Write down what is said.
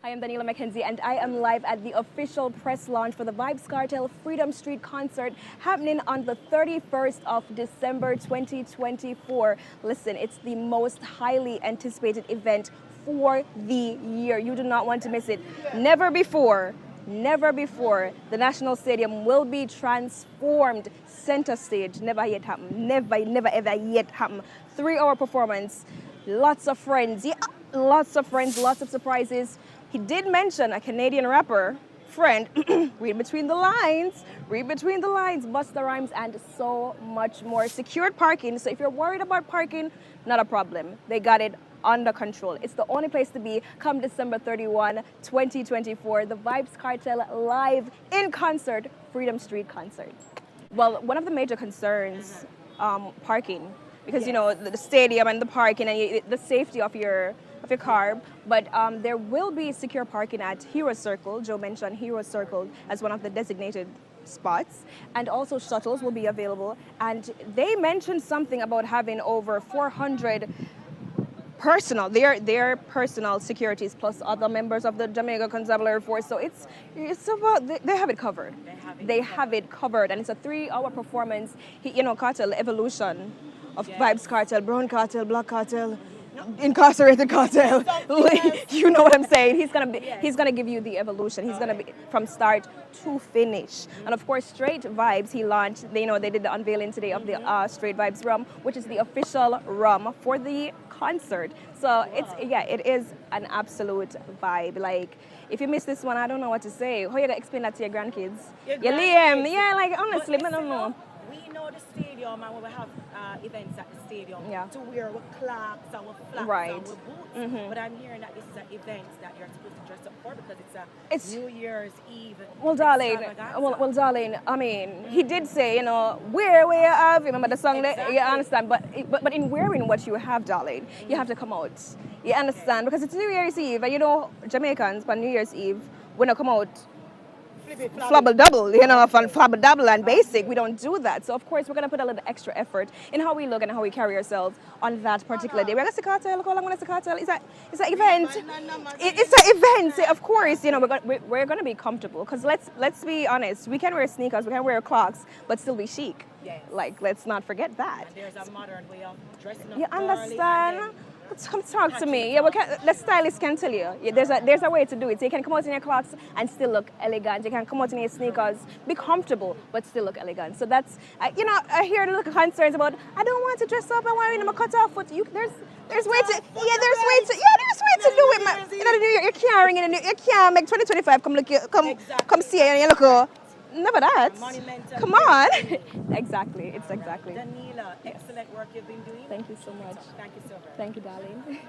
I am Daneilla McKenzie and I am live at the official press launch for the Vybz Kartel Freedom Street concert happening on the 31st of December 2024. Listen, it's the most highly anticipated event for the year. You do not want to miss it. Never before, the National Stadium will be transformed. Center stage, never yet happened. Never ever yet happened. 3-hour performance, lots of friends. Yeah, lots of friends, lots of surprises. He did mention a Canadian rapper friend. Read between the lines, Busta Rhymes, and so much more. Secured parking, so if you're worried about parking, not a problem. They got it under control. It's the only place to be come December 31, 2024. The Vybz Kartel live in concert, Freedom Street concert. Well, one of the major concerns, parking, because you know the stadium and the parking and the safety of your car, but there will be secure parking at Hero Circle. Joe mentioned Hero Circle as one of the designated spots, and also shuttles will be available. And they mentioned something about having over 400 personal, their personal securities plus other members of the Jamaica Constabulary Force. So it's about, they have it covered. They have it covered, and it's a 3-hour performance. Cartel evolution of Vybz Kartel, Brown Cartel, Black Cartel, incarcerated cartel. You know what I'm saying? He's gonna give you the evolution. He's gonna be from start to finish. And of course, Straight Vybz, he launched. They did the unveiling today of the Straight Vybz rum, which is the official rum for the concert. So it is an absolute vibe. Like, if you miss this one, I don't know what to say. How you gonna explain that to your grandkids? Liam, like honestly, I don't know. We know the stadium, and we will have events at the stadium to wear with clocks and with flats and with boots. But I'm hearing that this is an event that you're supposed to dress up for because it's New Year's Eve. Well, darling, I mean, he did say, wear where you have, remember the song, exactly. You understand, but in wearing what you have, darling, you have to come out. You understand? Because it's New Year's Eve, and Jamaicans, but New Year's Eve, when I come out, flabble double, flabble double and basic. We don't do that. So of course we're gonna put a little extra effort in how we look and how we carry ourselves on that particular day. We're gonna see Kartel. How long gonna see Kartel? It's an event. It's an event. Of course, we're gonna be comfortable because let's be honest. We can wear sneakers, we can wear clocks, but still be chic. Yes. Like, let's not forget that. And there's a modern way of dressing up. You understand? Come talk to me. Yeah, the stylist can tell you. Yeah, there's a way to do it. So you can come out in your clocks and still look elegant. You can come out in your sneakers, be comfortable, but still look elegant. So that's, I hear the little concerns about, I don't want to dress up. I'm wearing a cut off foot. There's way to do it, man. You can't make 2025 come see it and you look. Never that. Monumental. Come on. Exactly. It's exactly. Daneilla, excellent work you've been doing. Thank you so much. Thank you so much. Thank you, darling.